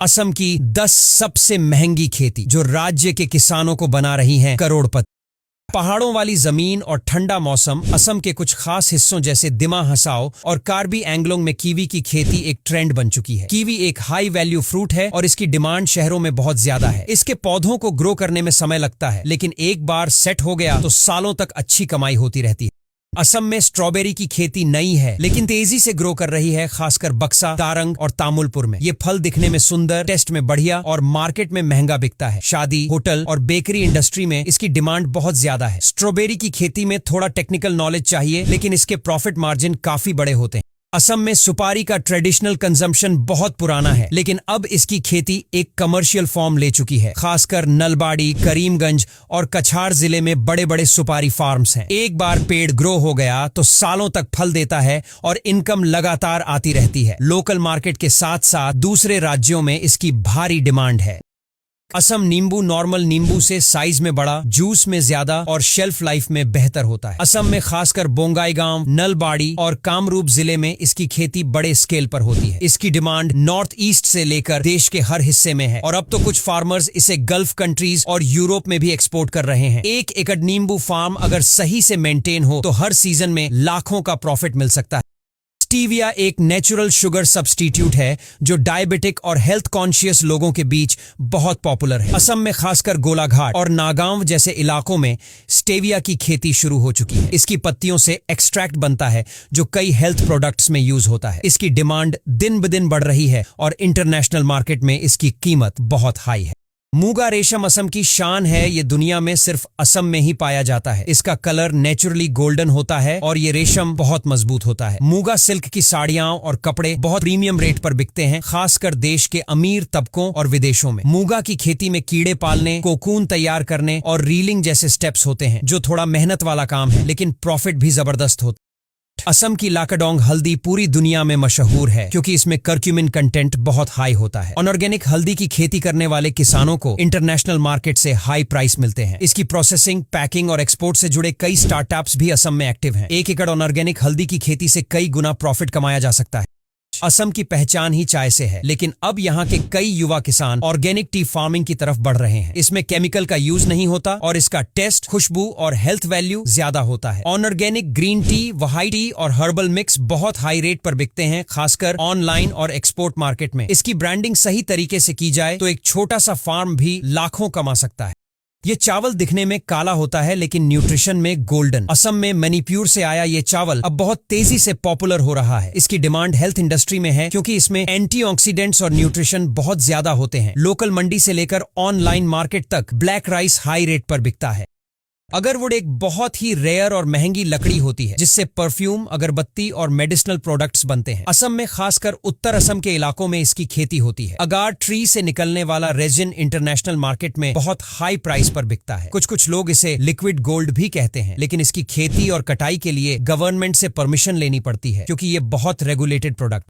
असम की 10 सबसे महंगी खेती जो राज्य के किसानों को बना रही हैं करोड़पति। पहाड़ों वाली जमीन और ठंडा मौसम। असम के कुछ खास हिस्सों जैसे दिमा हसाओ और कार्बी एंगलोंग में कीवी की खेती एक ट्रेंड बन चुकी है। कीवी एक हाई वैल्यू फ्रूट है और इसकी डिमांड शहरों में बहुत ज्यादा है। इसके पौधों को ग्रो करने में समय लगता है, लेकिन एक बार सेट हो गया तो सालों तक अच्छी कमाई होती रहती है। असम में स्ट्रॉबेरी की खेती नई है लेकिन तेजी से ग्रो कर रही है, खासकर बक्सा, तारंग और तामुलपुर में। ये फल दिखने में सुंदर, टेस्ट में बढ़िया और मार्केट में महंगा बिकता है। शादी, होटल और बेकरी इंडस्ट्री में इसकी डिमांड बहुत ज्यादा है। स्ट्रॉबेरी की खेती में थोड़ा टेक्निकल नॉलेज चाहिए, लेकिन इसके प्रॉफिट मार्जिन काफी बड़े होते हैं। असम में सुपारी का ट्रेडिशनल कंजम्पशन बहुत पुराना है, लेकिन अब इसकी खेती एक कमर्शियल फॉर्म ले चुकी है। खासकर नलबाड़ी, करीमगंज और कछार जिले में बड़े बड़े सुपारी फार्म्स हैं। एक बार पेड़ ग्रो हो गया तो सालों तक फल देता है और इनकम लगातार आती रहती है। लोकल मार्केट के साथ साथ दूसरे राज्यों में इसकी भारी डिमांड है। असम नींबू नॉर्मल नींबू से साइज में बड़ा, जूस में ज्यादा और शेल्फ लाइफ में बेहतर होता है। असम में खासकर बोंगाईगांव, नलबाड़ी और कामरूप जिले में इसकी खेती बड़े स्केल पर होती है। इसकी डिमांड नॉर्थ ईस्ट से लेकर देश के हर हिस्से में है और अब तो कुछ फार्मर्स इसे गल्फ कंट्रीज और यूरोप में भी एक्सपोर्ट कर रहे हैं। 1 एकड़ नींबू फार्म अगर सही से मेंटेन हो तो हर सीजन में लाखों का प्रॉफिट मिल सकता है। स्टीविया एक नेचुरल शुगर सब्स्टिट्यूट है जो डायबिटिक और हेल्थ कॉन्शियस लोगों के बीच बहुत पॉपुलर है। असम में खासकर गोलाघाट और नागांव जैसे इलाकों में स्टेविया की खेती शुरू हो चुकी है। इसकी पत्तियों से एक्सट्रैक्ट बनता है जो कई हेल्थ प्रोडक्ट्स में यूज होता है। इसकी डिमांड दिन ब दिन बढ़ रही है और इंटरनेशनल मार्केट में इसकी कीमत बहुत हाई है। मूगा रेशम असम की शान है। ये दुनिया में सिर्फ असम में ही पाया जाता है। इसका कलर नेचुरली गोल्डन होता है और ये रेशम बहुत मजबूत होता है। मूगा सिल्क की साड़ियां और कपड़े बहुत प्रीमियम रेट पर बिकते हैं, खासकर देश के अमीर तबकों और विदेशों में। मूगा की खेती में कीड़े पालने, कोकून तैयार करने और रीलिंग जैसे स्टेप्स होते हैं जो थोड़ा मेहनत वाला काम है, लेकिन प्रॉफिट भी जबरदस्त होता है। असम की लाकाडोंग हल्दी पूरी दुनिया में मशहूर है क्योंकि इसमें कर्क्यूमिन कंटेंट बहुत हाई होता है। ऑर्गेनिक हल्दी की खेती करने वाले किसानों को इंटरनेशनल मार्केट से हाई प्राइस मिलते हैं। इसकी प्रोसेसिंग, पैकिंग और एक्सपोर्ट से जुड़े कई स्टार्टअप्स भी असम में एक्टिव हैं। 1 एकड़ ऑर्गेनिक हल्दी की खेती से कई गुना प्रॉफिट कमाया जा सकता है। असम की पहचान ही चाय से है, लेकिन अब यहाँ के कई युवा किसान ऑर्गेनिक टी फार्मिंग की तरफ बढ़ रहे हैं। इसमें केमिकल का यूज नहीं होता और इसका टेस्ट, खुशबू और हेल्थ वैल्यू ज्यादा होता है। Organic green tea, white T और हर्बल मिक्स बहुत हाई रेट पर बिकते हैं, खासकर ऑनलाइन और एक्सपोर्ट मार्केट में। इसकी ब्रांडिंग सही तरीके से की जाए तो एक छोटा सा फार्म भी लाखों कमा सकता है। ये चावल दिखने में काला होता है लेकिन न्यूट्रिशन में गोल्डन। असम में मणिपुर से आया ये चावल अब बहुत तेजी से पॉपुलर हो रहा है। इसकी डिमांड हेल्थ इंडस्ट्री में है क्योंकि इसमें एंटीऑक्सीडेंट्स और न्यूट्रिशन बहुत ज्यादा होते हैं। लोकल मंडी से लेकर ऑनलाइन मार्केट तक ब्लैक राइस हाई रेट पर बिकता है। अगरवुड एक बहुत ही रेयर और महंगी लकड़ी होती है जिससे परफ्यूम, अगरबत्ती और मेडिसिनल प्रोडक्ट्स बनते हैं। असम में खासकर उत्तर असम के इलाकों में इसकी खेती होती है। अगार ट्री से निकलने वाला रेजिन इंटरनेशनल मार्केट में बहुत हाई प्राइस पर बिकता है। कुछ लोग इसे लिक्विड गोल्ड भी कहते हैं, लेकिन इसकी खेती और कटाई के लिए गवर्नमेंट से परमिशन लेनी पड़ती है क्योंकि ये बहुत रेगुलेटेड प्रोडक्ट